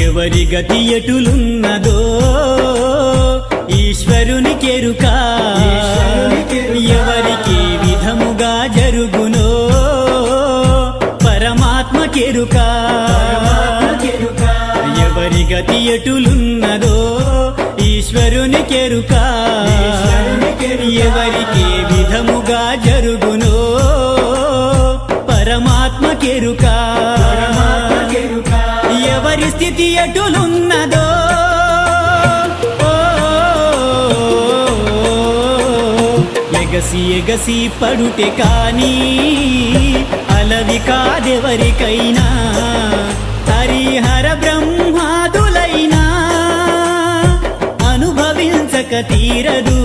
ఎవరి గతి ఎటులున్నదో ఈశ్వరునికెరుక ఎవరికి విధముగా జరుగునో పరమాత్మకెరుక ఎవరి గతి ఎటులున్నదో ఈశ్వరునికెరుక ఎవరికి విధముగా జరుగునో పరమాత్మకెరుక ఎవరి స్థితి ఎటులున్నదో ఎగసి ఎగసి పడుటే కాని అలవి కాదెవరికైనా హరిహర బ్రహ్మాదులైనా అనుభవించక తీరదు